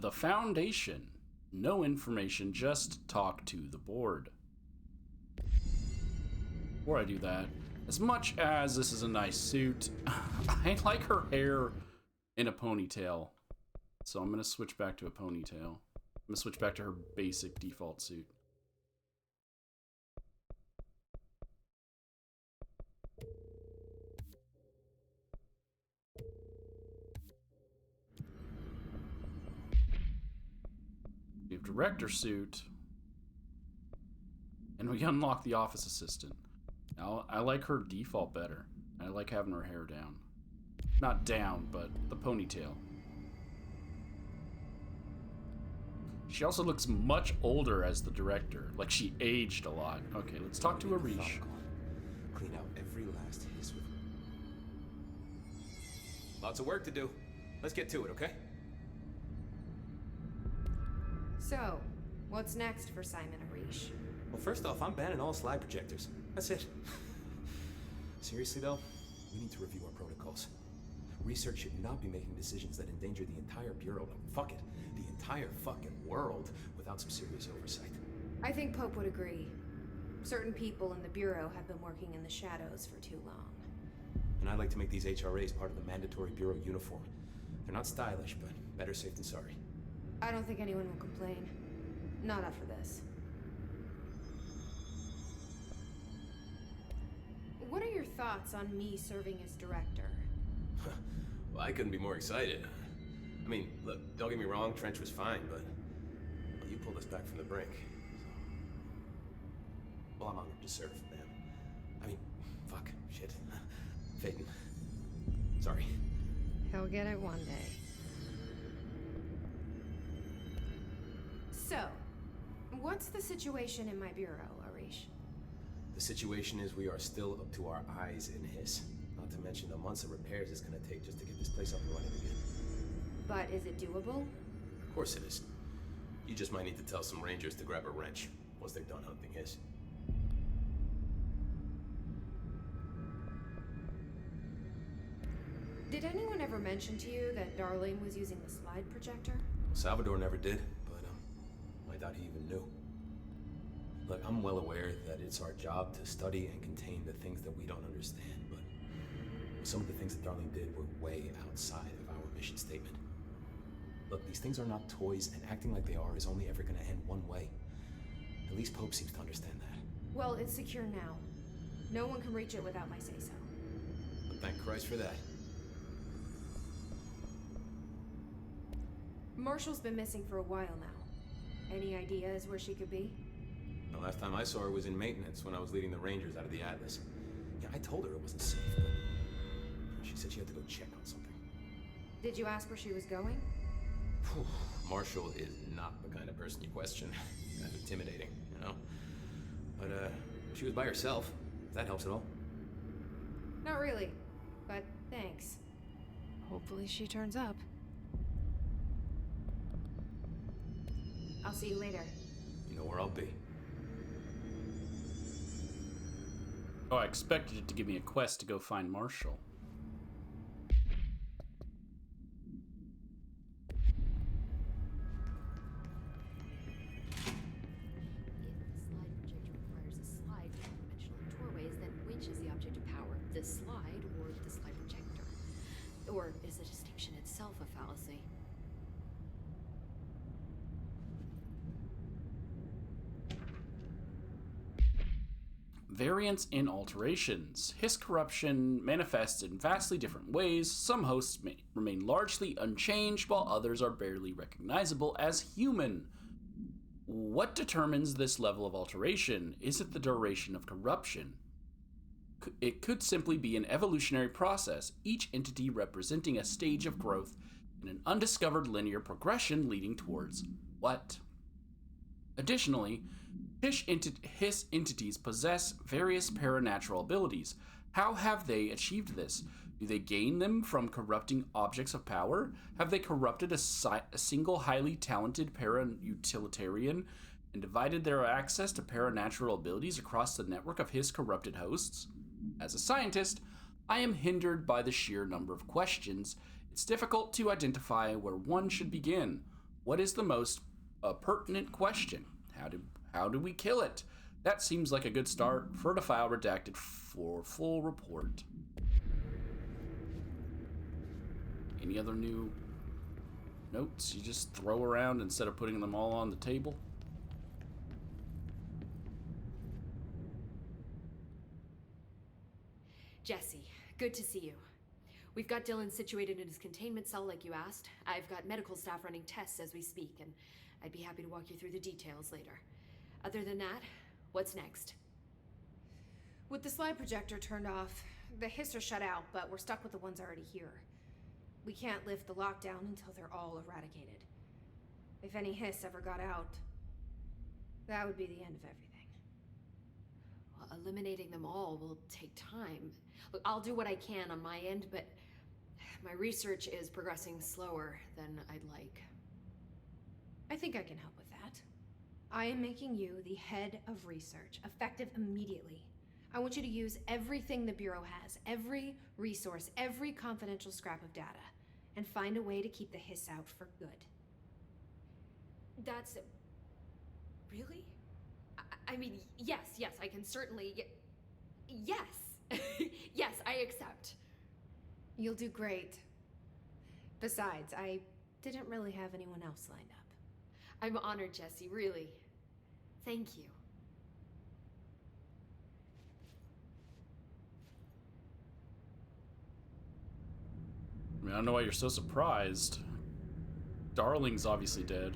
The Foundation. No information, just talk to the board. Before I do that, as much as this is a nice suit, I like her hair in a ponytail. So I'm going to switch back to a ponytail. I'm going to switch back to her basic default suit. We have director suit. And we unlock the office assistant. Now, I like her default better. I like having her hair down. Not down, but the ponytail. She also looks much older as the director. Like she aged a lot. Okay, let's talk to Arish. Clean out every last hiss with. Lots of work to do. Let's get to it, okay? So, what's next for Simon Arish? Well, first off, I'm banning all slide projectors. That's it. Seriously, though, we need to review our protocols. Research should not be making decisions that endanger the entire Bureau, fuck it, the entire fucking world, without some serious oversight. I think Pope would agree. Certain people in the Bureau have been working in the shadows for too long. And I'd like to make these HRAs part of the mandatory Bureau uniform. They're not stylish, but better safe than sorry. I don't think anyone will complain. Not after this. What are your thoughts on me serving as director? Well, I couldn't be more excited. I mean, look, don't get me wrong, Trench was fine, but well, you pulled us back from the brink. Well, I'm honored to serve, man. I mean, fuck, shit. Phaeton. Sorry. He'll get it one day. So, what's the situation in my bureau, Arish? The situation is we are still up to our eyes in hiss. Not to mention the months of repairs it's gonna take just to get this place up and running again. But is it doable? Of course it is. You just might need to tell some rangers to grab a wrench once they're done hunting hiss. Did anyone ever mention to you that Darling was using the slide projector? Salvador never did, but I doubt he even knew. Look, I'm well aware that it's our job to study and contain the things that we don't understand, but some of the things that Darling did were way outside of our mission statement. Look, these things are not toys, and acting like they are is only ever gonna end one way. At least Pope seems to understand that. Well, it's secure now. No one can reach it without my say-so. But thank Christ for that. Marshall's been missing for a while now. Any ideas where she could be? The last time I saw her was in maintenance when I was leading the Rangers out of the Atlas. Yeah, I told her it wasn't safe, but she said she had to go check on something. Did you ask where she was going? Marshall is not the kind of person you question. Kind of intimidating, you know? But, she was by herself, if that helps at all. Not really, but thanks. Hopefully she turns up. I'll see you later. You know where I'll be. Oh, I expected it to give me a quest to go find Marshall. The slide or the slide projector? Or is the distinction itself a fallacy? Variants in alterations. His corruption manifests in vastly different ways. Some hosts may remain largely unchanged, while others are barely recognizable as human. What determines this level of alteration? Is it the duration of corruption? It could simply be an evolutionary process, each entity representing a stage of growth in an undiscovered linear progression leading towards what? Additionally, Hiss entities possess various paranatural abilities. How have they achieved this? Do they gain them from corrupting objects of power? Have they corrupted a single highly talented para-utilitarian and divided their access to paranatural abilities across the network of his corrupted hosts? As a scientist, I am hindered by the sheer number of questions. It's difficult to identify where one should begin. What is the most pertinent question? How do we kill it? That seems like a good start. For the file redacted for full report. Any other new notes you just throw around instead of putting them all on the table? Jesse, good to see you. We've got Dylan situated in his containment cell like you asked. I've got medical staff running tests as we speak, and I'd be happy to walk you through the details later. Other than that, what's next? With the slide projector turned off, the hiss are shut out, but we're stuck with the ones already here. We can't lift the lockdown until they're all eradicated. If any hiss ever got out, that would be the end of everything. Well, eliminating them all will take time. Look, I'll do what I can on my end, but my research is progressing slower than I'd like. I think I can help with that. I am making you the head of research, effective immediately. I want you to use everything the Bureau has, every resource, every confidential scrap of data, and find a way to keep the hiss out for good. That's... really? I mean, yes, I can certainly... Yes! Yes, I accept. You'll do great. Besides, I didn't really have anyone else lined up. I'm honored, Jesse, really. Thank you. I mean, I don't know why you're so surprised. Darling's obviously dead.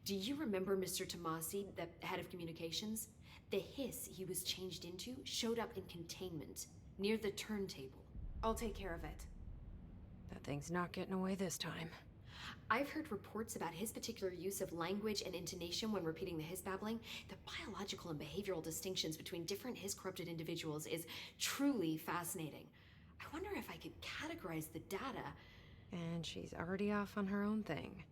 Do you remember Mr. Tomasi, the head of communications? The hiss he was changed into showed up in containment, near the turntable. I'll take care of it. That thing's not getting away this time. I've heard reports about his particular use of language and intonation when repeating the hiss babbling. The biological and behavioral distinctions between different hiss-corrupted individuals is truly fascinating. I wonder if I could categorize the data. And she's already off on her own thing.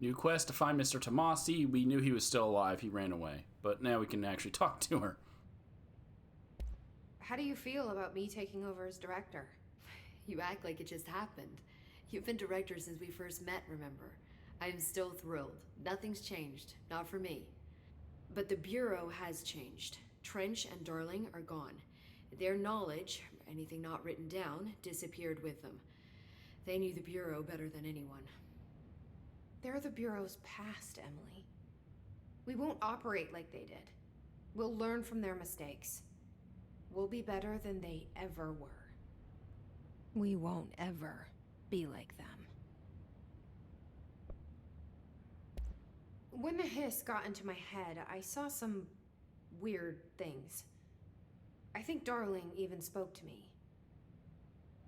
New quest to find Mr. Tomasi. We knew he was still alive. He ran away. But now we can actually talk to her. How do you feel about me taking over as director? You act like it just happened. You've been director since we first met, remember? I'm still thrilled. Nothing's changed. Not for me. But the Bureau has changed. Trench and Darling are gone. Their knowledge, anything not written down, disappeared with them. They knew the Bureau better than anyone. They're the Bureau's past, Emily. We won't operate like they did. We'll learn from their mistakes. We'll be better than they ever were. We won't ever be like them. When the hiss got into my head, I saw some weird things. I think Darling even spoke to me.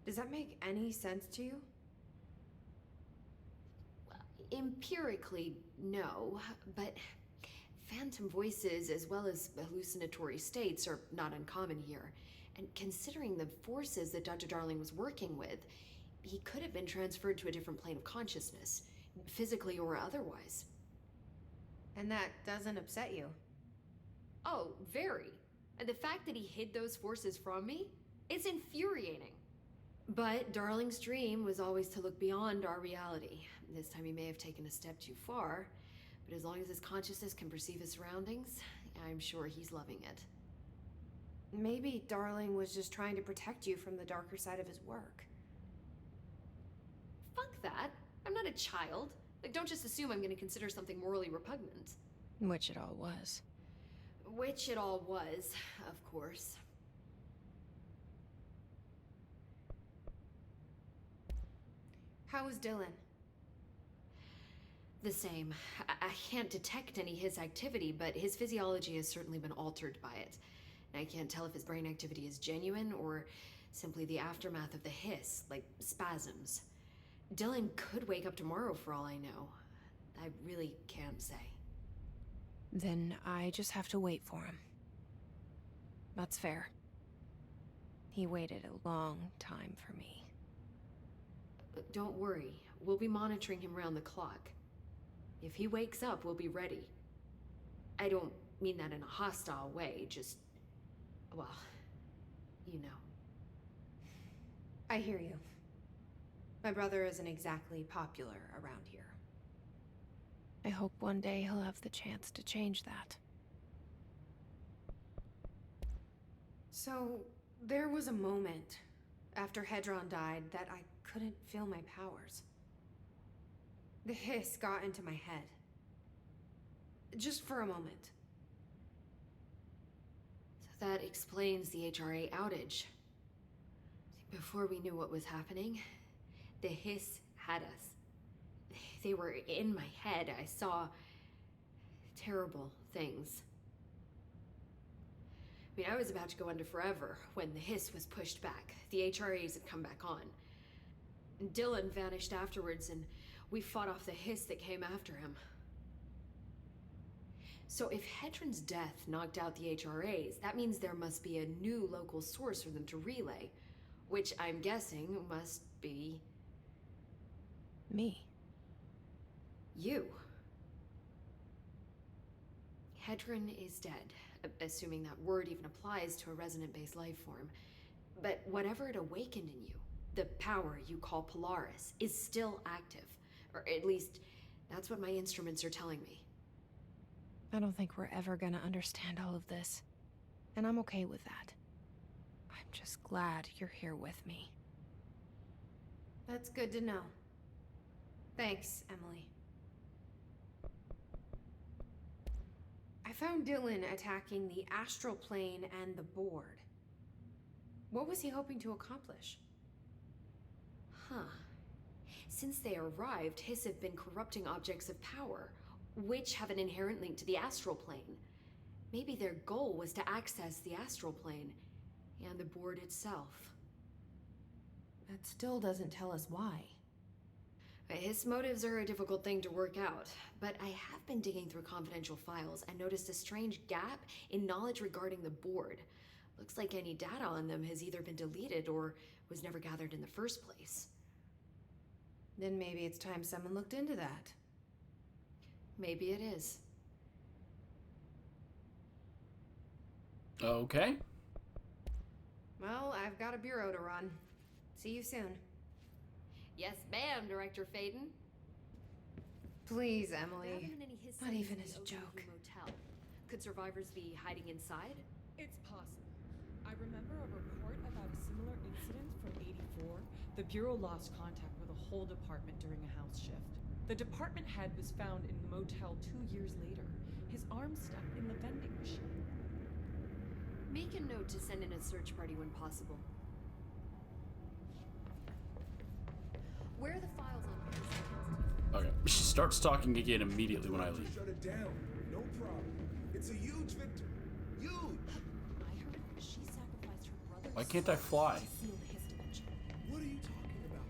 Does that make any sense to you? Well, empirically, no, but phantom voices as well as hallucinatory states are not uncommon here. And considering the forces that Dr. Darling was working with, he could have been transferred to a different plane of consciousness, physically or otherwise. And that doesn't upset you? Oh, very. And the fact that he hid those forces from me, it's infuriating. But Darling's dream was always to look beyond our reality. This time he may have taken a step too far, but as long as his consciousness can perceive his surroundings, I'm sure he's loving it. Maybe Darling was just trying to protect you from the darker side of his work. Fuck that. I'm not a child. Like, don't just assume I'm going to consider something morally repugnant. Which it all was. Which it all was, of course. How is Dylan? The same. I can't detect any his activity, but his physiology has certainly been altered by it. And I can't tell if his brain activity is genuine or simply the aftermath of the hiss, like spasms. Dylan could wake up tomorrow for all I know. I really can't say. Then I just have to wait for him. That's fair. He waited a long time for me. But don't worry. We'll be monitoring him round the clock. If he wakes up, we'll be ready. I don't mean that in a hostile way, just... well, you know. I I hear you. My brother isn't exactly popular around here. I hope one day he'll have the chance to change that. So, there was a moment after Hedron died that I couldn't feel my powers. The hiss got into my head. Just for a moment. So that explains the HRA outage. Before we knew what was happening, the hiss had us. They were in my head. I saw terrible things. I mean, I was about to go under forever when the hiss was pushed back. The HRAs had come back on. Dylan vanished afterwards, and we fought off the hiss that came after him. So if Hedron's death knocked out the HRAs, that means there must be a new local source for them to relay, which I'm guessing must be... Me. you. Hedron is dead, assuming that word even applies to a resonant-based life form. But whatever it awakened in you, the power you call Polaris, is still active. Or at least, that's what my instruments are telling me. I don't think we're ever gonna understand all of this. And I'm okay with that. I'm just glad you're here with me. That's good to know. Thanks, Emily. I found Dylan attacking the astral plane and the board. What was he hoping to accomplish? Huh. Since they arrived, Hiss have been corrupting objects of power, which have an inherent link to the astral plane. Maybe their goal was to access the astral plane and the board itself. That still doesn't tell us why. His motives are a difficult thing to work out, but I have been digging through confidential files and noticed a strange gap in knowledge regarding the board. Looks like any data on them has either been deleted or was never gathered in the first place. Then maybe it's time someone looked into that. Maybe it is. Okay. Well, I've got a bureau to run. See you soon. Yes, ma'am, Director Faden. Please, There Emily. haven't been any Not his even in as the a joke. motel. Could survivors be hiding inside? It's possible. I remember a report about a similar incident from '84. The Bureau lost contact with a whole department during a house shift. The department head was found in the motel 2 years later, his arm stuck in the vending machine. Make a note to send in a search party when possible. Where are the files on this? Okay. She starts talking again immediately when I leave. Shut it down. No problem. It's a huge victory. Huge. I heard she sacrificed her brother. Why can't I fly? To seal the Hiss dimension. What are you talking about?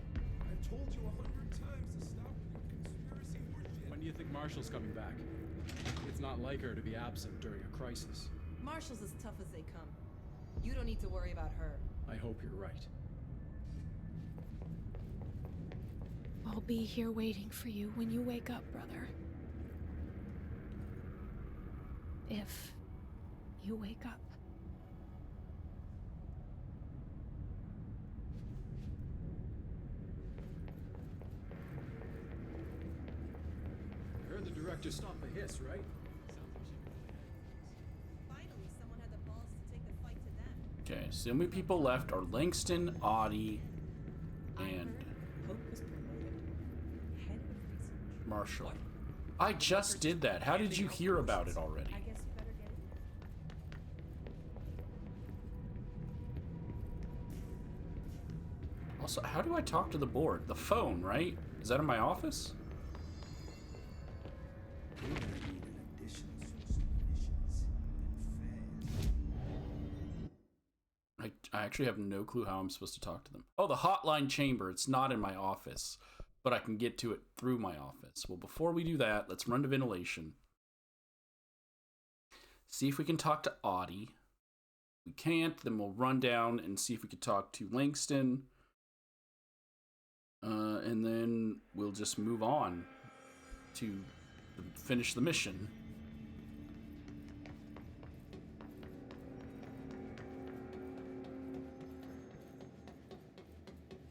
I've told you 100 times to stop your conspiracy horseshit. When do you think Marshall's coming back? It's not like her to be absent during a crisis. Marshall's as tough as they come. You don't need to worry about her. I hope you're right. I'll be here waiting for you when you wake up, brother. If you wake up. I heard the director stopped the hiss, right? Finally, someone had the balls to take the fight to them. Okay, so the only people left are Langston, Audie, and Hope was promoted. Head of research. Marshall. I just did that. How did you hear about it already? I guess you better get it. Also, how do I talk to the board? The phone, right? Is that in my office? We're gonna need an additional source of munitions and fast. I actually have no clue how I'm supposed to talk to them. Oh, the hotline chamber. It's not in my office, but I can get to it through my office. Well, before we do that, let's run to ventilation. See if we can talk to Audie. If we can't, then we'll run down and see if we can talk to Langston. And then we'll just move on to finish the mission.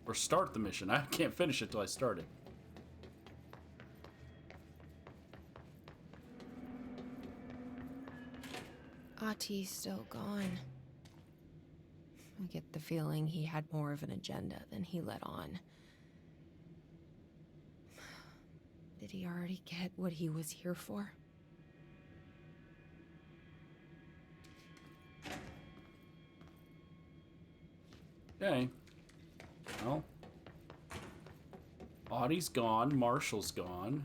Or start the mission. I can't finish it till I start it. Ati's still gone. I get the feeling he had more of an agenda than he let on. Did he already get what he was here for? Okay. Well. Audie's gone. Marshall's gone.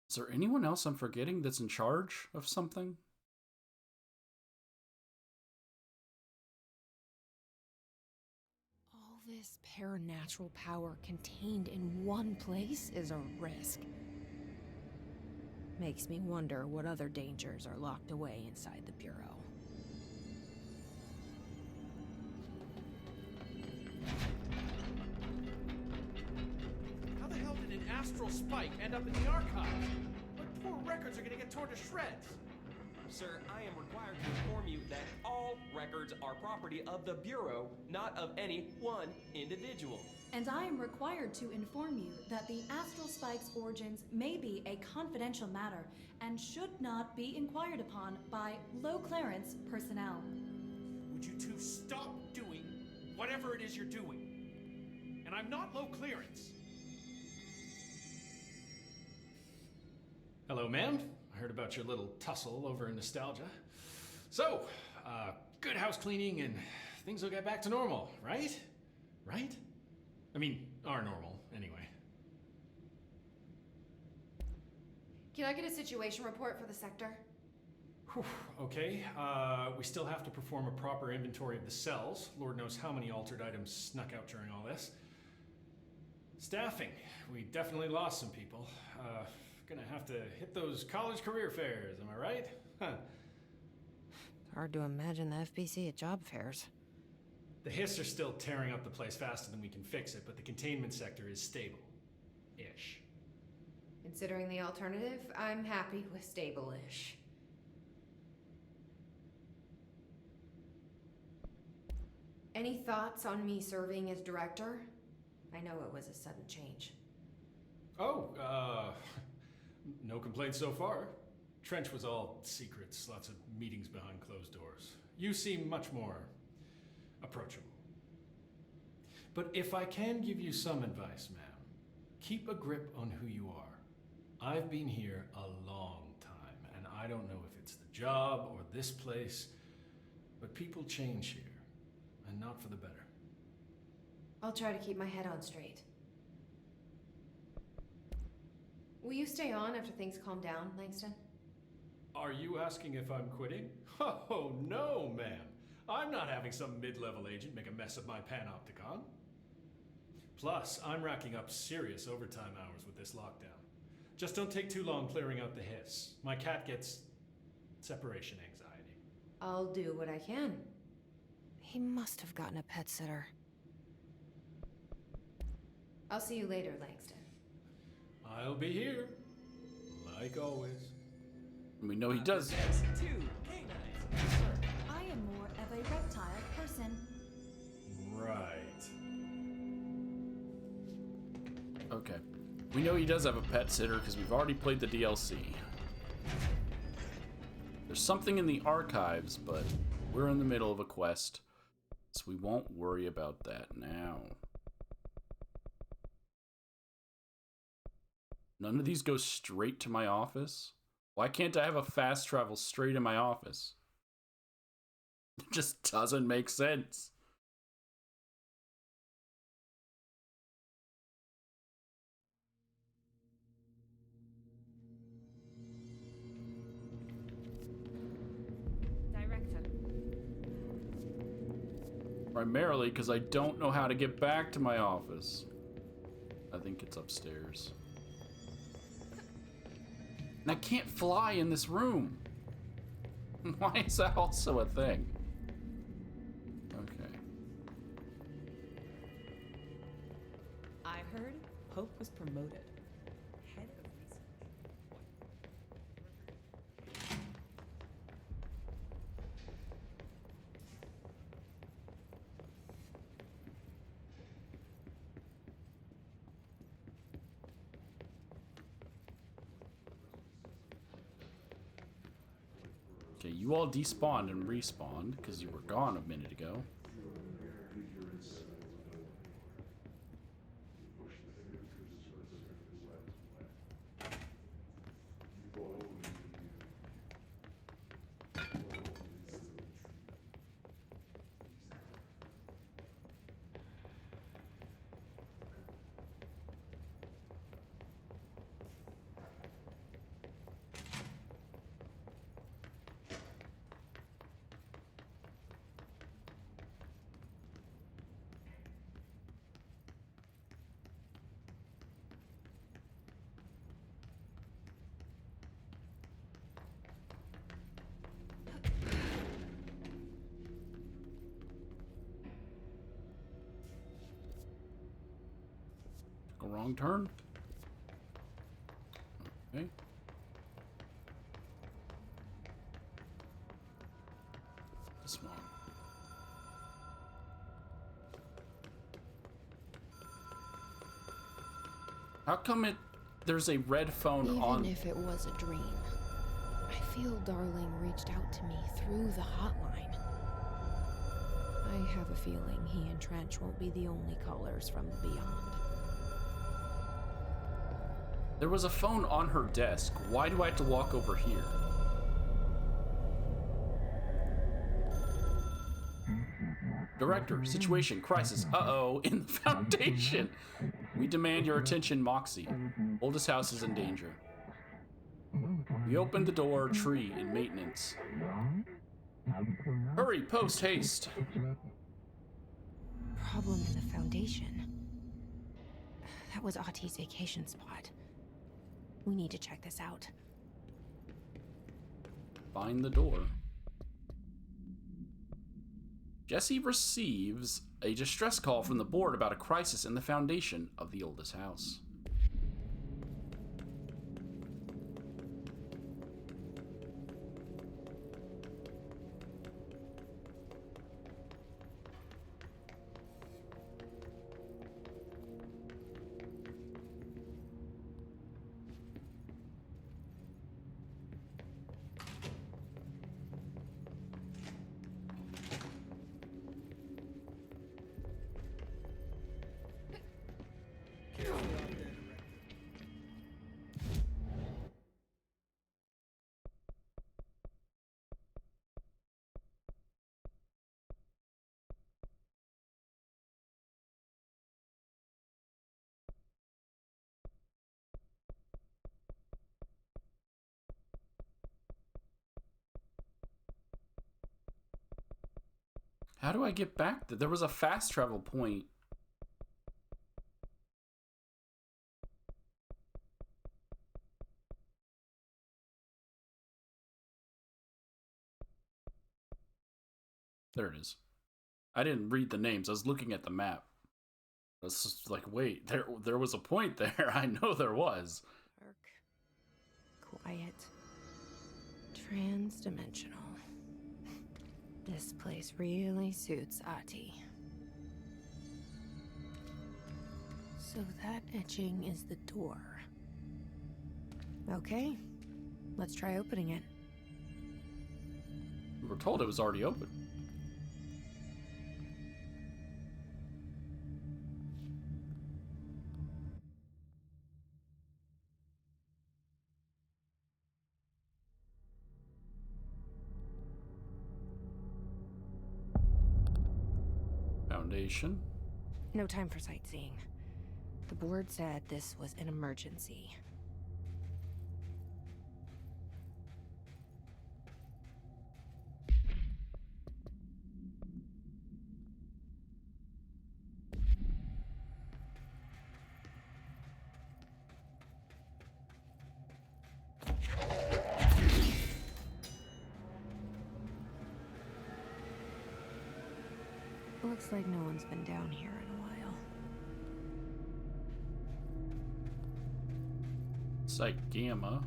Is there anyone else I'm forgetting that's in charge of something? All this paranatural power contained in one place is a risk. Makes me wonder what other dangers are locked away inside the Bureau. How the hell did an astral spike end up in the archives? My poor records are gonna get torn to shreds. Sir, I am required to inform you that all records are property of the Bureau, not of any one individual. And I am required to inform you that the Astral Spike's origins may be a confidential matter and should not be inquired upon by low-clearance personnel. Would you two stop doing whatever it is you're doing? And I'm not low clearance. Hello, ma'am. I heard about your little tussle over in Nostalgia. So, good house cleaning and things will get back to normal, right? Right? I mean, are normal, anyway. Can I get a situation report for the sector? Whew, okay, we still have to perform a proper inventory of the cells. Lord knows how many altered items snuck out during all this. Staffing. We definitely lost some people. Gonna have to hit those college career fairs, am I right? Huh. Hard to imagine the FBC at job fairs. The Hiss are still tearing up the place faster than we can fix it, but the containment sector is stable-ish. Considering the alternative, I'm happy with stable-ish. Any thoughts on me serving as director? I know it was a sudden change. Oh, no complaints so far. Trench was all secrets, lots of meetings behind closed doors. You seem much more approachable. But if I can give you some advice, ma'am, keep a grip on who you are. I've been here a long time, and I don't know if it's the job or this place, but people change here, and not for the better. I'll try to keep my head on straight. Will you stay on after things calm down, Langston? Are you asking if I'm quitting? Oh, no, ma'am. I'm not having some mid-level agent make a mess of my panopticon. Plus, I'm racking up serious overtime hours with this lockdown. Just don't take too long clearing out the Hiss. My cat gets separation anxiety. I'll do what I can. He must have gotten a pet sitter. I'll see you later, Langston. I'll be here, like always. We know he does. Two canines, sir. I am more of a reptile person. Right. Okay. We know he does have a pet sitter because we've already played the DLC. There's something in the archives, but we're in the middle of a quest, so we won't worry about that now. None of these go straight to my office? Why can't I have a fast travel straight in my office? It just doesn't make sense. Primarily because I don't know how to get back to my office. I think it's upstairs. And I can't fly in this room. Why is that also a thing? Okay. I heard Hope was promoted. Head of research. Okay, you all despawned and respawned because you were gone a minute ago. A wrong turn. Okay. This one. How come there's a red phone on? Even if it was a dream, I feel Darling reached out to me through the hotline. I have a feeling he and Trench won't be the only callers from the beyond. There was a phone on her desk. Why do I have to walk over here? Director, situation, crisis. Uh-oh, in the Foundation. We demand your attention, Moxie. Oldest house is in danger. We opened the door, tree in maintenance. Hurry, post haste. Problem in the Foundation. That was Ahti's vacation spot. We need to check this out. Find the door. Jesse receives a distress call from the board about a crisis in the foundation of the oldest house. How do I get back there? There was a fast travel point. There it is. I didn't read the names. I was looking at the map. I was just like, wait, there was a point there. I know there was. Dark. Quiet. Trans-dimensional. This place really suits Ahti. So that etching is the door. Okay, let's try opening it. We were told it was already open. Foundation. No time for sightseeing. The board said this was an emergency. Looks like no one's been down here in a while. Site Gamma.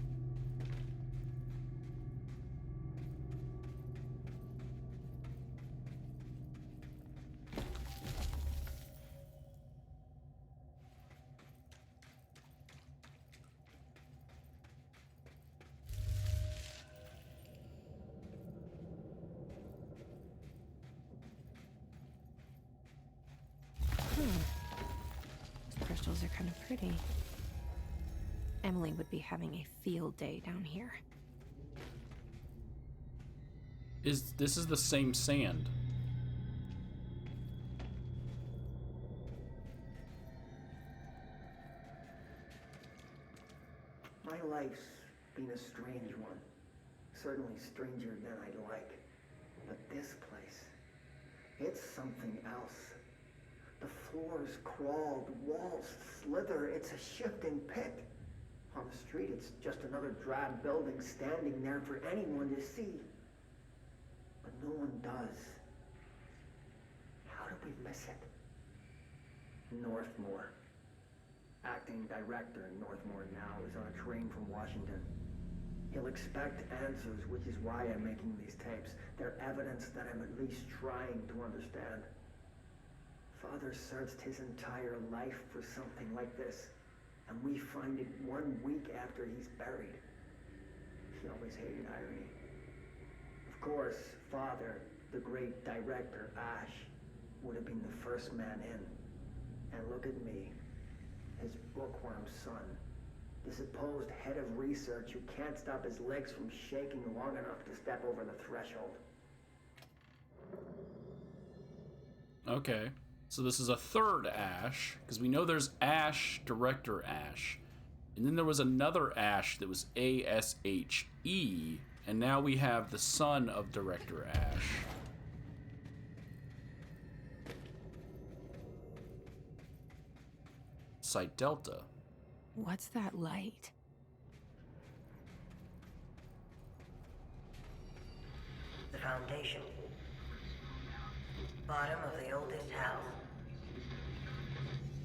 These crystals are kind of pretty. Emily would be having a field day down here. This is the same sand? My life's been a strange one. Certainly stranger than I'd like. But this place, it's something else. The floors crawl, the walls slither. It's a shifting pit. On the street, it's just another drab building standing there for anyone to see. But no one does. How did we miss it? Northmore. Acting director in Northmore now is on a train from Washington. He'll expect answers, which is why I'm making these tapes. They're evidence that I'm at least trying to understand. Father searched his entire life for something like this, and we find it 1 week after he's buried. He always hated irony. Of course, Father, the great director, Ash, would have been the first man in. And look at me, his bookworm son. The supposed head of research who can't stop his legs from shaking long enough to step over the threshold. Okay. So this is a third Ash, because we know there's Ash, Director Ash. And then there was another Ash that was A-S-H-E, and now we have the son of Director Ash. Site Delta. What's that light? The foundation. Bottom of the oldest house.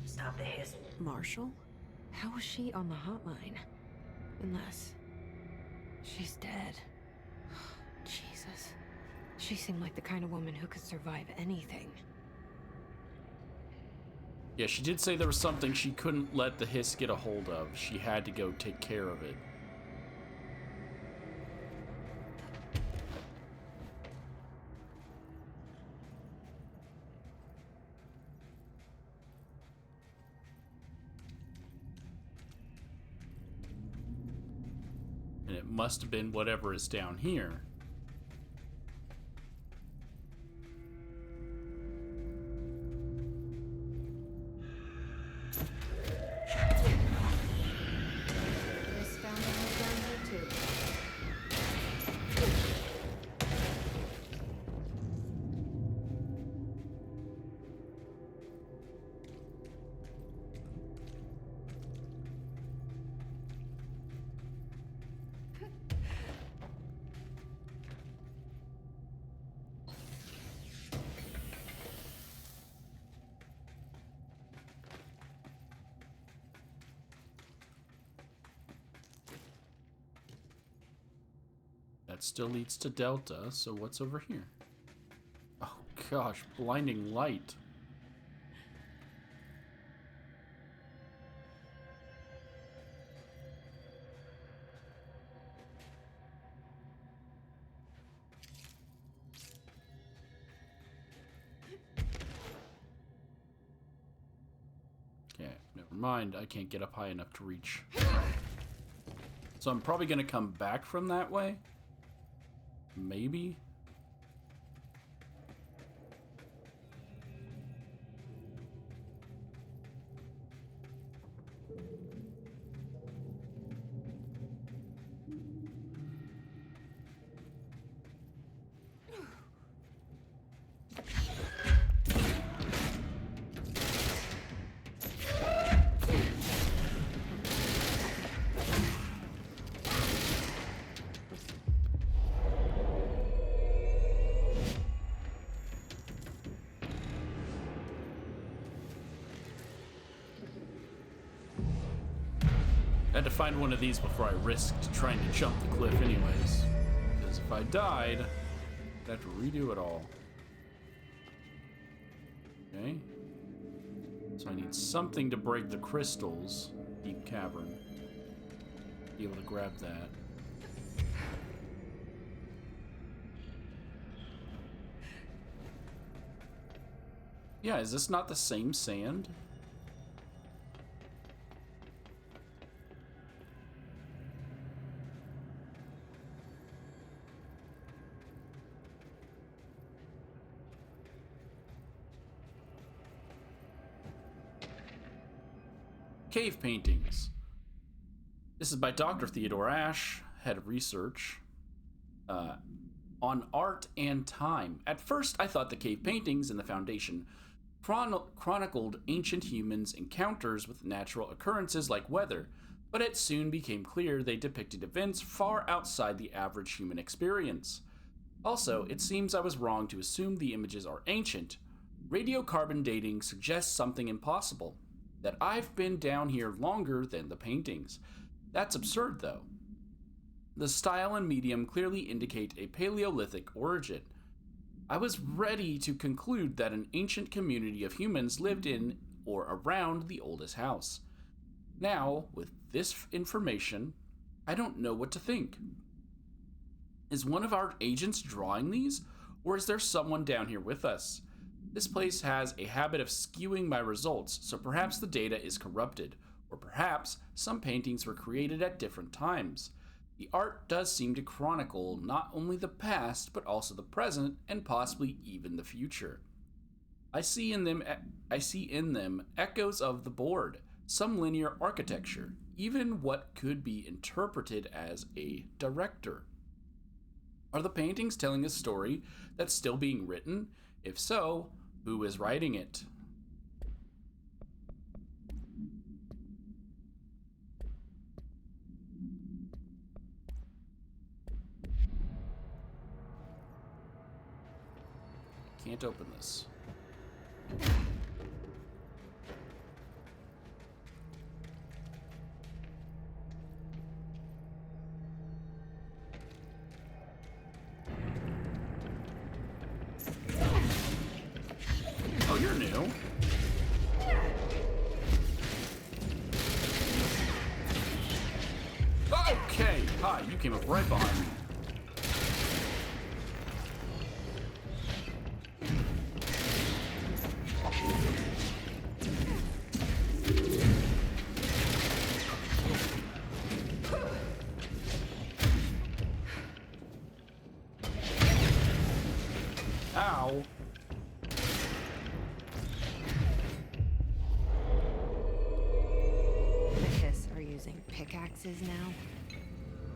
Stop the hiss. Marshall? How was she on the hotline? Unless she's dead. Jesus. She seemed like the kind of woman who could survive anything. Yeah, she did say there was something she couldn't let the hiss get a hold of. She had to go take care of it. And it must have been whatever is down here. This fountain is down here too. That still leads to Delta, so what's over here? Oh gosh, blinding light. Okay, never mind, I can't get up high enough to reach. So I'm probably gonna come back from that way? Maybe? had to find one of these before I risked trying to jump the cliff anyways. Because if I died, I'd have to redo it all. Okay. So I need something to break the crystals. Deep cavern. Be able to grab that. Yeah, is this not the same sand? Cave paintings. This is by Dr. Theodore Ashe, head of research, on art and time. At first, I thought the cave paintings in the Foundation chronicled ancient humans' encounters with natural occurrences like weather, but it soon became clear they depicted events far outside the average human experience. Also, it seems I was wrong to assume the images are ancient. Radiocarbon dating suggests something impossible, that I've been down here longer than the paintings. That's absurd, though. The style and medium clearly indicate a Paleolithic origin. I was ready to conclude that an ancient community of humans lived in or around the oldest house. Now, with this information, I don't know what to think. Is one of our agents drawing these, or is there someone down here with us? This place has a habit of skewing my results, so perhaps the data is corrupted, or perhaps some paintings were created at different times. The art does seem to chronicle not only the past, but also the present, and possibly even the future. I see in them echoes of the board, some linear architecture, even what could be interpreted as a director. Are the paintings telling a story that's still being written? If so, who is writing it? Can't open this. Oh, you're new. Okay, hi, you came up right behind me. Ow. The Hiss are using pickaxes now?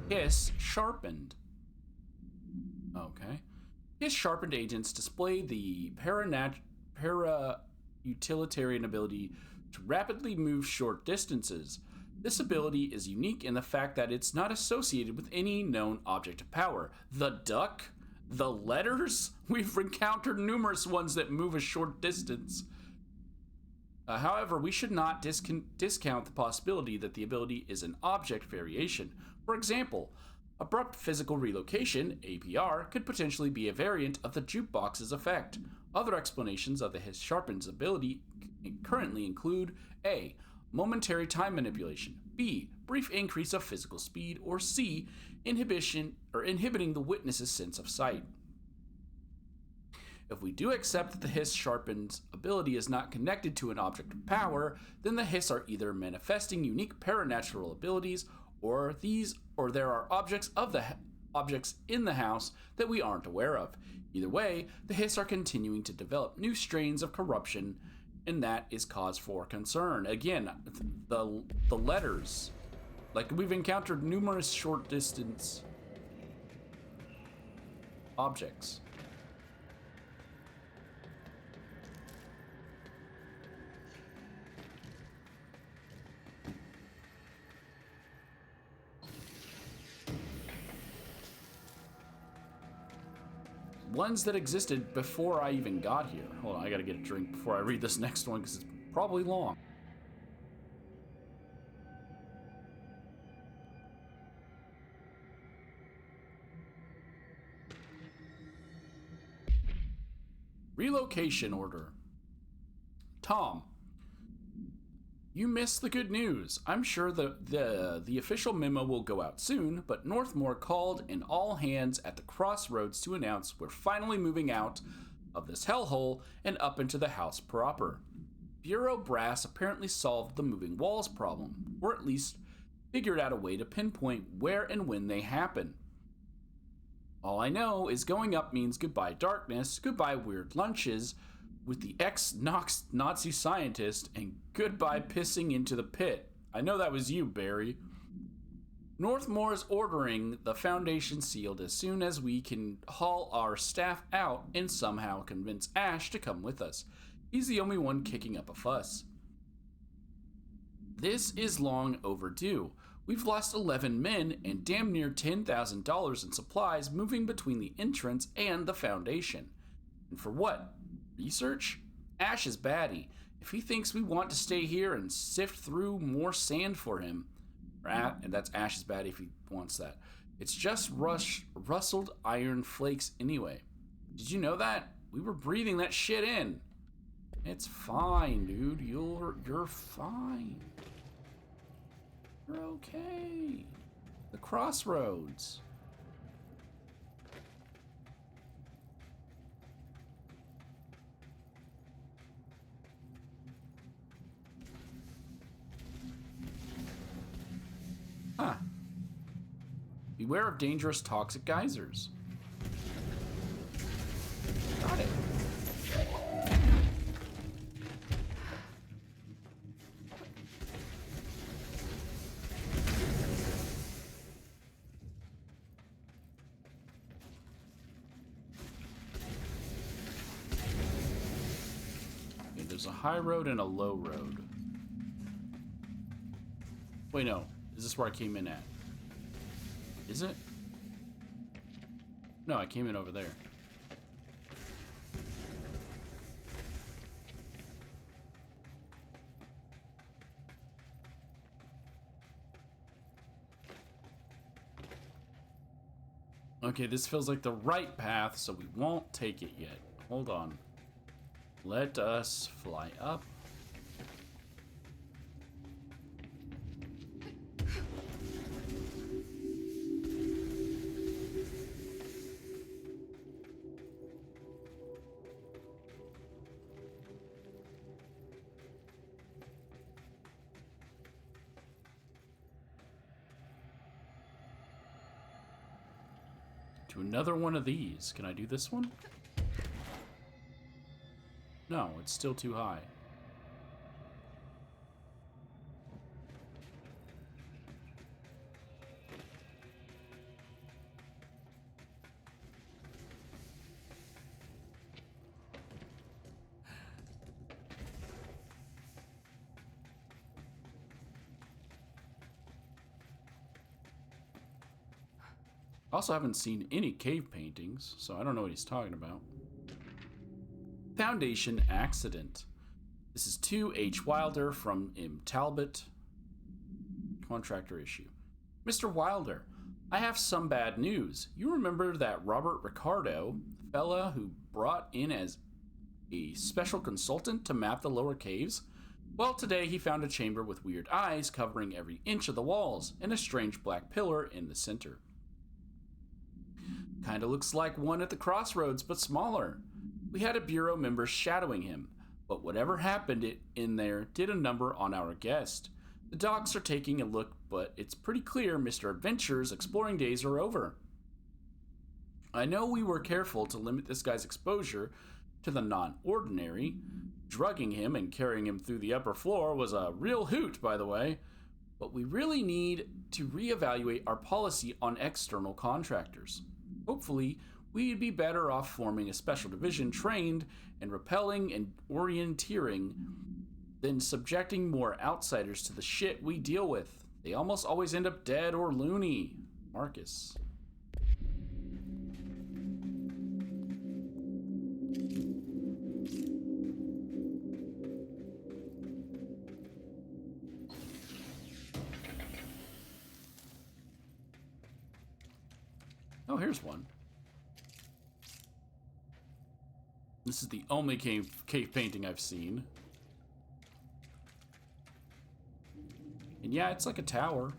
Hiss sharpened. Okay. Hiss sharpened agents display the para-utilitarian ability to rapidly move short distances. This ability is unique in the fact that it's not associated with any known object of power. The duck? The letters? We've encountered numerous ones that move a short distance. However, we should not discount the possibility that the ability is an object variation. For example, abrupt physical relocation, APR, could potentially be a variant of the jukebox's effect. Other explanations of the Hiss Sharpen's ability currently include A. Momentary time manipulation, B. Brief increase of physical speed, or C. Inhibiting the witness's sense of sight. If we do accept that the Hiss Sharpen's ability is not connected to an object of power, then the Hiss are either manifesting unique paranatural abilities, or there are objects in the house that we aren't aware of. Either way, the Hiss are continuing to develop new strains of corruption, and that is cause for concern. Again, the letters, like we've encountered numerous short distance objects. Ones that existed before I even got here. Hold on, I gotta get a drink before I read this next one because it's probably long. Relocation order. Tom, you missed the good news. I'm sure the official memo will go out soon, but Northmore called in all hands at the crossroads to announce we're finally moving out of this hellhole and up into the house proper. Bureau brass apparently solved the moving walls problem, or at least figured out a way to pinpoint where and when they happen. All I know is going up means goodbye darkness, goodbye weird lunches with the ex-Nazi scientist, and goodbye pissing into the pit. I know that was you, Barry. Northmore's ordering the Foundation sealed as soon as we can haul our staff out and somehow convince Ash to come with us. He's the only one kicking up a fuss. This is long overdue. We've lost 11 men and damn near $10,000 in supplies moving between the entrance and the Foundation. And for what? Research? Ash is batty. If he thinks we want to stay here and sift through more sand for him, and that's Ash's batty if he wants that, it's just rustled iron flakes anyway. Did you know that? We were breathing that shit in. It's fine, dude. You're fine. You're okay. The crossroads. Huh. Beware of dangerous toxic geysers. Got it. Okay, there's a high road and a low road. Wait, no. Is this where I came in at? Is it? No, I came in over there. Okay, this feels like the right path, so we won't take it yet. Hold on. Let us fly up. To another one of these. Can I do this one? No, it's still too high. I also haven't seen any cave paintings, so I don't know what he's talking about. Foundation accident. This is 2H Wilder from M. Talbot. Contractor issue. Mr. Wilder, I have some bad news. You remember that Robert Ricardo, the fella who brought in as a special consultant to map the lower caves? Well, today he found a chamber with weird eyes covering every inch of the walls and a strange black pillar in the center. Kinda looks like one at the crossroads, but smaller. We had a Bureau member shadowing him, but whatever happened in there did a number on our guest. The docs are taking a look, but it's pretty clear Mr. Adventure's exploring days are over. I know we were careful to limit this guy's exposure to the non-ordinary. Drugging him and carrying him through the upper floor was a real hoot, by the way. But we really need to reevaluate our policy on external contractors. Hopefully, we'd be better off forming a special division trained in repelling and orienteering than subjecting more outsiders to the shit we deal with. They almost always end up dead or loony. Marcus. Oh, here's one. This is the only cave painting I've seen. And yeah, it's like a tower.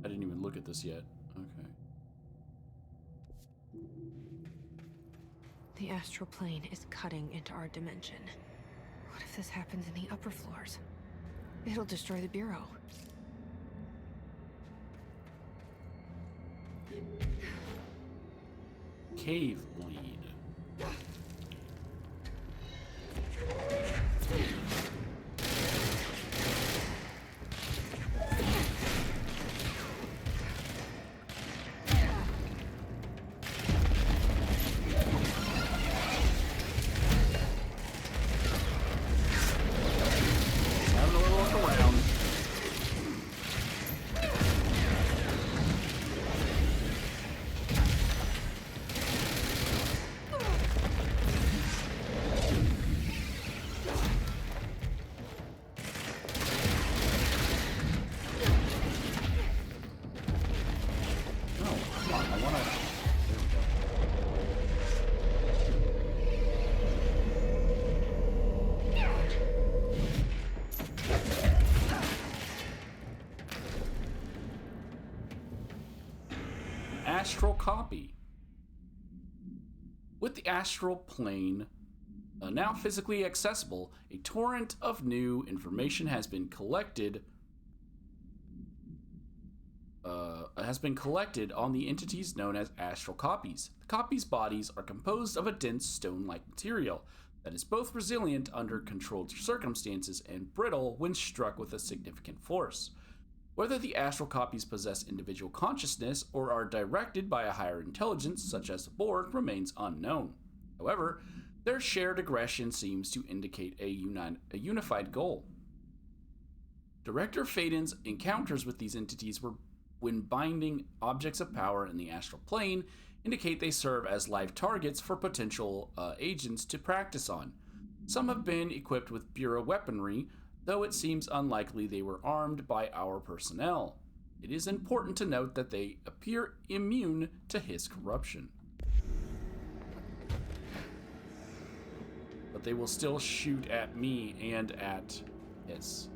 I didn't even look at this yet. Okay. The astral plane is cutting into our dimension. What if this happens in the upper floors? It'll destroy the Bureau. Cave bleed. Having a little look around. Astral copy. With the astral plane now physically accessible, a torrent of new information has been collected on the entities known as astral copies. The copies' bodies are composed of a dense stone-like material that is both resilient under controlled circumstances and brittle when struck with a significant force. Whether the astral copies possess individual consciousness or are directed by a higher intelligence, such as the Borg, remains unknown. However, their shared aggression seems to indicate a unified goal. Director Faden's encounters with these entities when binding objects of power in the astral plane indicate they serve as live targets for potential agents to practice on. Some have been equipped with Bureau weaponry, though it seems unlikely they were armed by our personnel. It is important to note that they appear immune to his corruption. But they will still shoot at me and at his.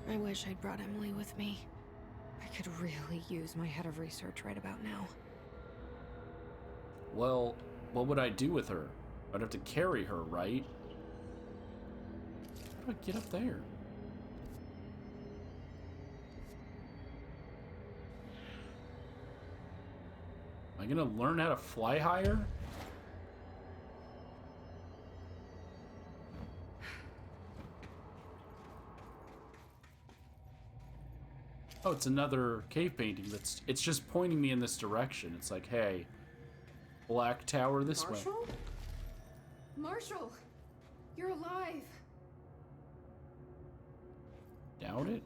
I wish I'd brought Emily with me. I could really use my head of research right about now. Well, what would I do with her? I'd have to carry her, right? How do I get up there? Am I gonna learn how to fly higher? Oh, it's another cave painting it's just pointing me in this direction. It's like, hey, Black Tower this way. Marshall? Marshall, you're alive. Doubt it.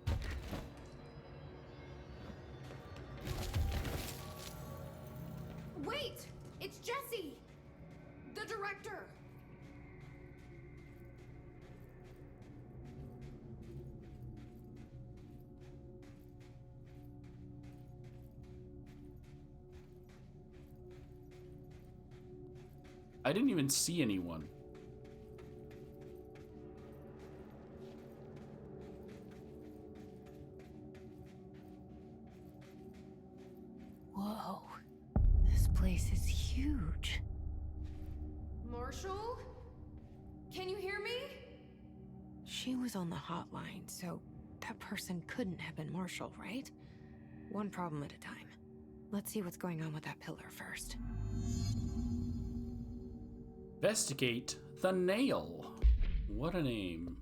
Wait! It's Jesse! The director! I didn't even see anyone. Whoa. This place is huge. Marshall? Can you hear me? She was on the hotline, so that person couldn't have been Marshall, right? One problem at a time. Let's see what's going on with that pillar first. Investigate the nail. What a name.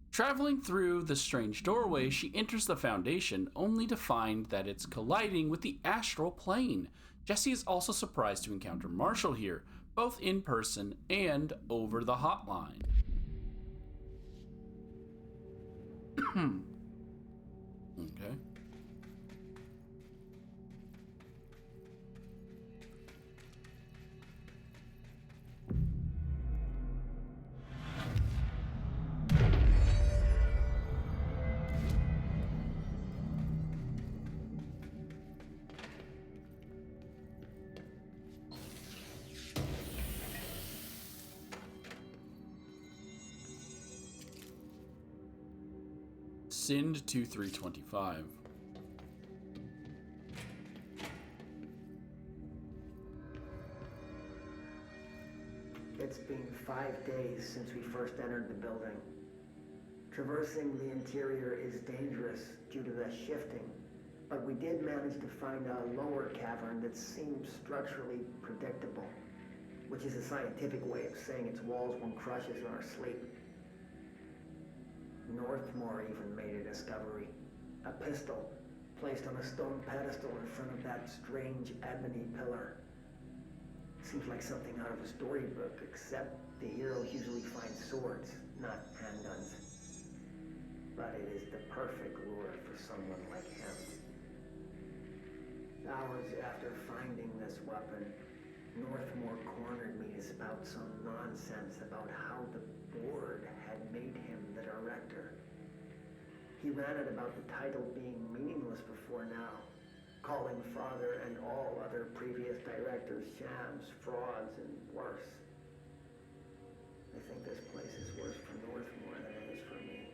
Traveling through the strange doorway, she enters the Foundation, only to find that it's colliding with the astral plane. Jessie is also surprised to encounter Marshall here, both in person and over the hotline. Okay. Sind 2325. It's been 5 days since we first entered the building. Traversing the interior is dangerous due to the shifting, but we did manage to find a lower cavern that seems structurally predictable, which is a scientific way of saying its walls won't crush us in our sleep. Northmore even made a discovery. A pistol placed on a stone pedestal in front of that strange ebony pillar. Seems like something out of a storybook, except the heroes usually find swords, not handguns. But it is the perfect lure for someone like him. Hours after finding this weapon, Northmore cornered me to spout some nonsense about how the board had made him the director. He ranted about the title being meaningless before now, calling Father and all other previous directors shams, frauds, and worse. I think this place is worse for Northmore than it is for me.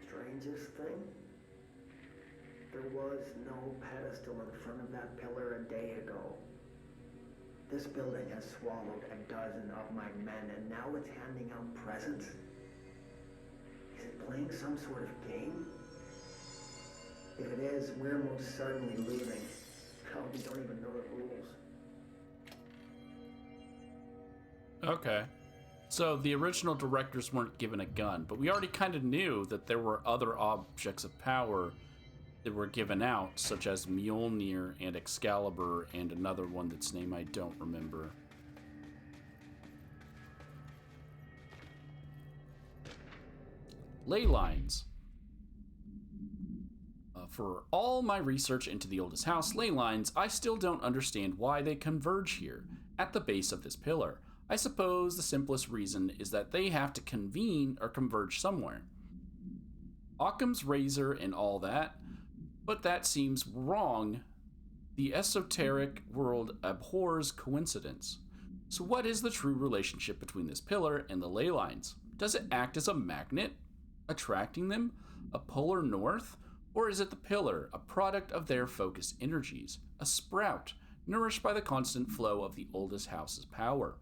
Strangest thing? There was no pedestal in front of that pillar a day ago. This building has swallowed a dozen of my men, and now it's handing out presents? Is it playing some sort of game? If it is, we're most certainly losing. Hell, we don't even know the rules. Okay. So the original directors weren't given a gun, but we already kind of knew that there were other objects of power that were given out, such as Mjolnir and Excalibur, and another one that's name I don't remember. Ley lines. For all my research into the oldest house, ley lines, I still don't understand why they converge here, at the base of this pillar. I suppose the simplest reason is that they have to convene or converge somewhere. Occam's razor and all that, but that seems wrong. The esoteric world abhors coincidence. So what is the true relationship between this pillar and the ley lines? Does it act as a magnet, attracting them, a polar north? Or is it the pillar, a product of their focused energies, a sprout, nourished by the constant flow of the oldest house's power?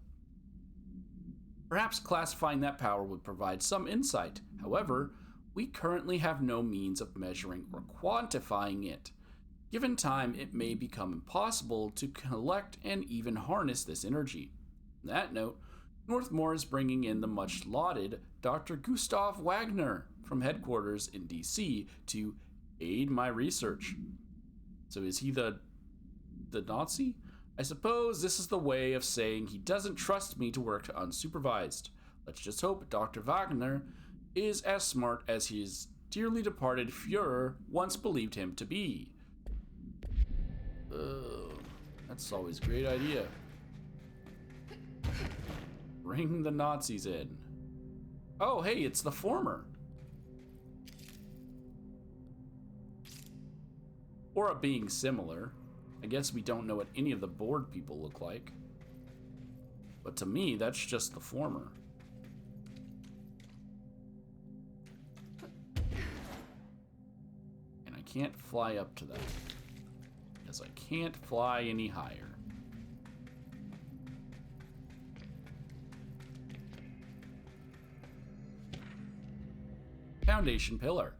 Perhaps classifying that power would provide some insight. However, we currently have no means of measuring or quantifying it. Given time, it may become impossible to collect and even harness this energy. On that note, Northmore is bringing in the much lauded Dr. Gustav Wagner from headquarters in DC to aid my research. So is he the Nazi? I suppose this is the way of saying he doesn't trust me to work unsupervised. Let's just hope Dr. Wagner is as smart as his dearly departed Fuhrer once believed him to be. That's always a great idea. Bring the Nazis in. Oh, hey, it's the former. Or a being similar. I guess we don't know what any of the board people look like. But to me, that's just the former. And I can't fly up to that, because I can't fly any higher. Foundation pillar.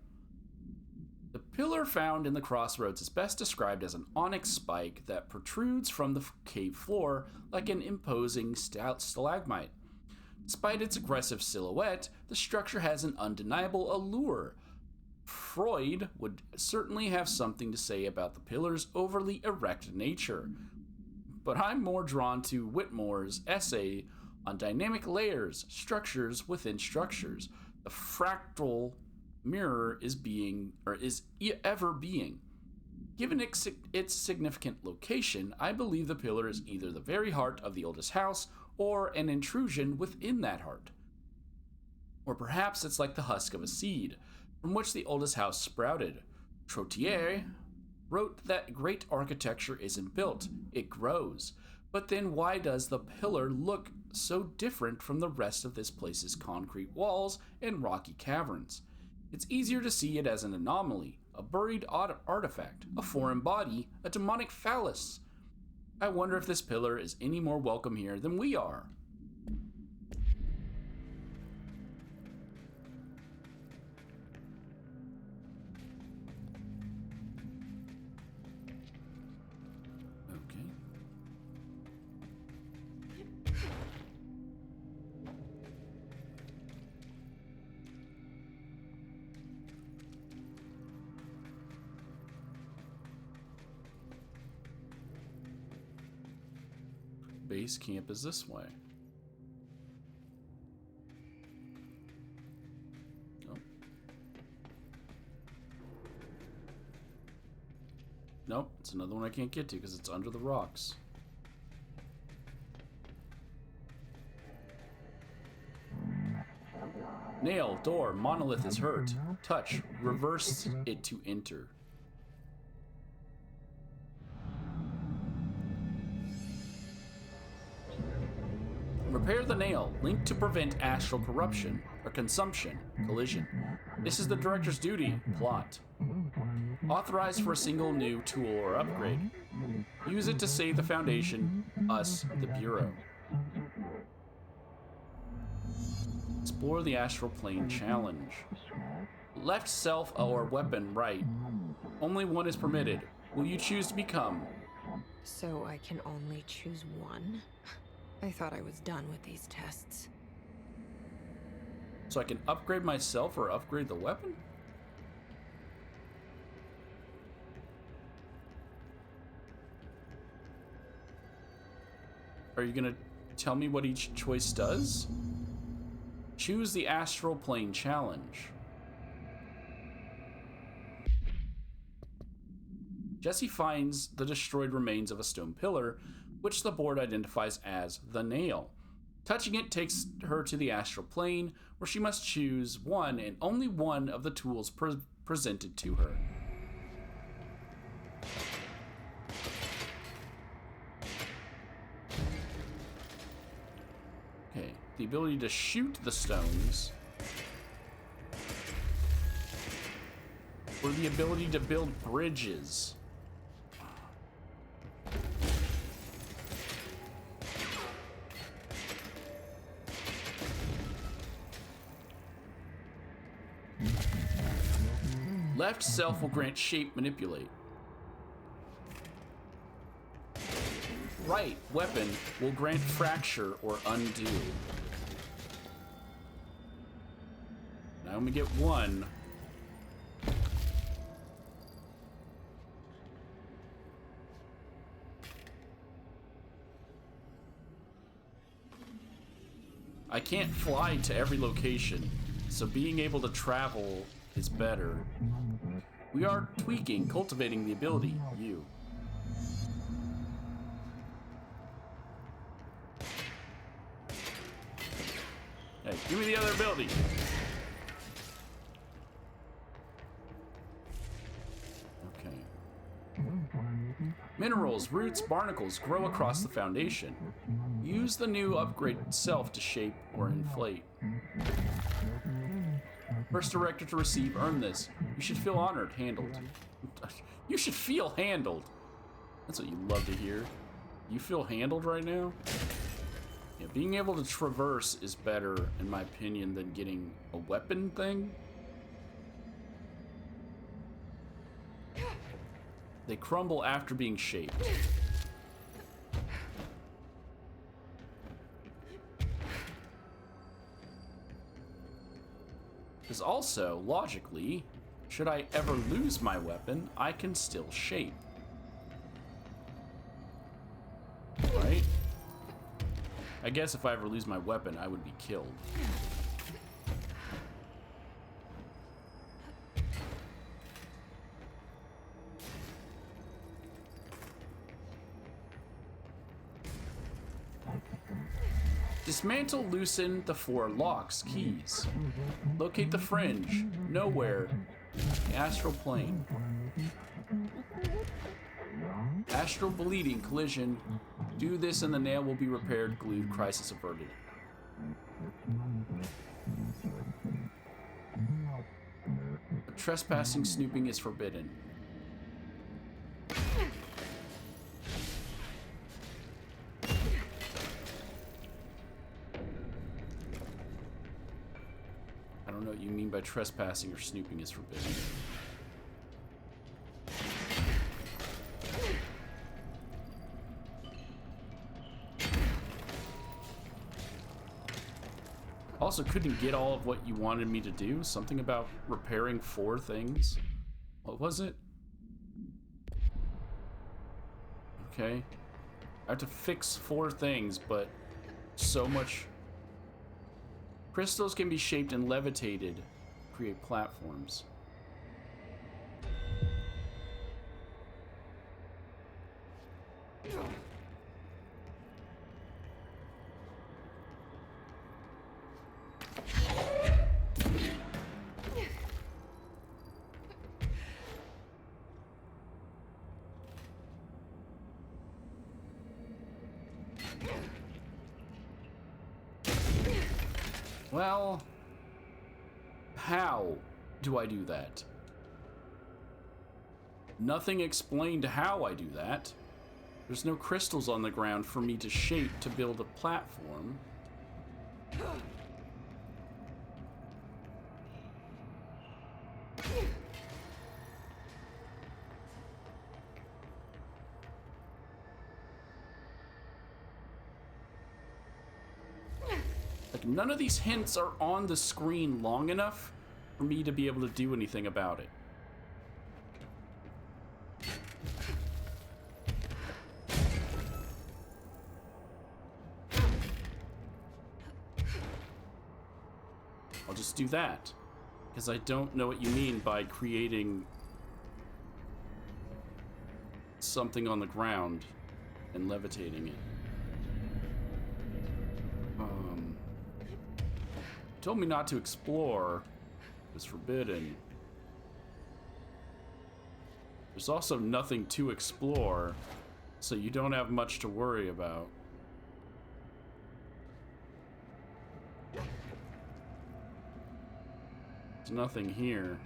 The pillar found in the crossroads is best described as an onyx spike that protrudes from the cave floor like an imposing stalagmite. Despite its aggressive silhouette, the structure has an undeniable allure. Freud would certainly have something to say about the pillar's overly erect nature, but I'm more drawn to Whitmore's essay on dynamic layers, structures within structures. The fractal mirror is ever being. Given its significant location, I believe the pillar is either the very heart of the oldest house or an intrusion within that heart. Or perhaps it's like the husk of a seed, from which the oldest house sprouted. Trottier wrote that great architecture isn't built, it grows. But then why does the pillar look so different from the rest of this place's concrete walls and rocky caverns? It's easier to see it as an anomaly, a buried artifact, a foreign body, a demonic phallus. I wonder if this pillar is any more welcome here than we are. Okay. Base camp is this way. Oh. Nope, it's another one I can't get to because it's under the rocks. Nail, door, monolith is hurt. Touch, reverse it to enter. Repair the nail, linked to prevent astral corruption, or consumption, collision. This is the director's duty, plot. Authorized for a single new tool or upgrade. Use it to save the Foundation, us, the Bureau. Explore the astral plane challenge. Left self or weapon right. Only one is permitted. Will you choose to become? So I can only choose one? I thought I was done with these tests. So I can upgrade myself or upgrade the weapon? Are you gonna tell me what each choice does? Choose the astral plane challenge. Jesse finds the destroyed remains of a stone pillar, which the board identifies as the nail. Touching it takes her to the astral plane, where she must choose one and only one of the tools presented to her. Okay, the ability to shoot the stones, or the ability to build bridges. Left self will grant shape manipulate. Right weapon will grant fracture or undo. Now let me get one. I can't fly to every location, so being able to travel is better. We are tweaking, cultivating the ability. You. Hey, give me the other ability. Okay. Minerals, roots, barnacles grow across the Foundation. Use the new upgrade itself to shape or inflate. First director to receive, earn this. You should feel honored, handled. You should feel handled. That's what you love to hear. You feel handled right now? Yeah, being able to traverse is better, in my opinion, than getting a weapon thing. They crumble after being shaped. Because also, logically, should I ever lose my weapon, I can still shape. Right? I guess if I ever lose my weapon, I would be killed. Dismantle, loosen the 4 locks, keys. Locate the fringe, nowhere, the astral plane. Astral bleeding, collision. Do this and the nail will be repaired, glued, crisis averted. Trespassing, snooping is forbidden. I don't know what you mean by trespassing or snooping is forbidden. Also, couldn't get all of what you wanted me to do. Something about repairing 4 things. What was it? Okay. I have to fix 4 things, but so much. Crystals can be shaped and levitated to create platforms. Well, how do I do that? Nothing explained how I do that. There's no crystals on the ground for me to shape to build a platform. Like, none of these hints are on the screen long enough for me to be able to do anything about it. I'll just do that, because I don't know what you mean by creating something on the ground and levitating it. Told me not to explore. It was forbidden. There's also nothing to explore, so you don't have much to worry about. There's nothing here.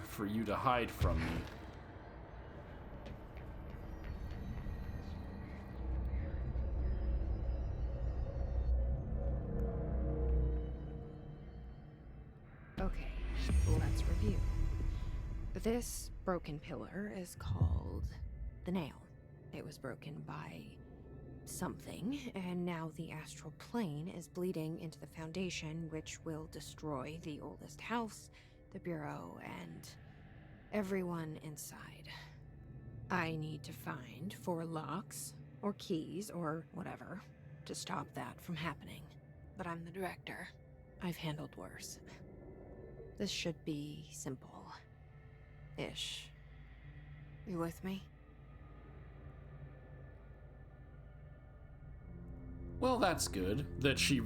For you to hide from me. Okay, let's review. This broken pillar is called the nail. It was broken by something, and now the astral plane is bleeding into the foundation, which will destroy the oldest house, the bureau, and everyone inside. I need to find 4 locks, or keys, or whatever, to stop that from happening. But I'm the director. I've handled worse. This should be simple-ish. You with me? Well, that's good that she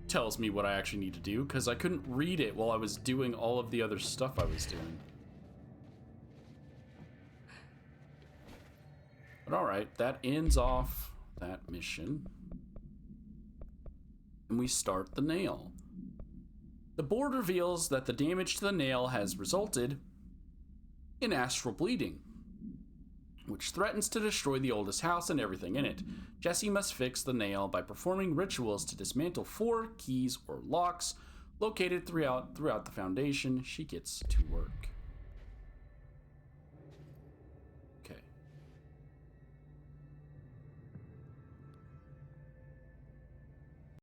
tells me what I actually need to do, because I couldn't read it while I was doing all of the other stuff I was doing. But alright, that ends off that mission. And we start the nail. The board reveals that the damage to the nail has resulted in astral bleeding, which threatens to destroy the oldest house and everything in it. Jesse must fix the nail by performing rituals to dismantle 4 keys or locks located throughout the foundation. She gets to work.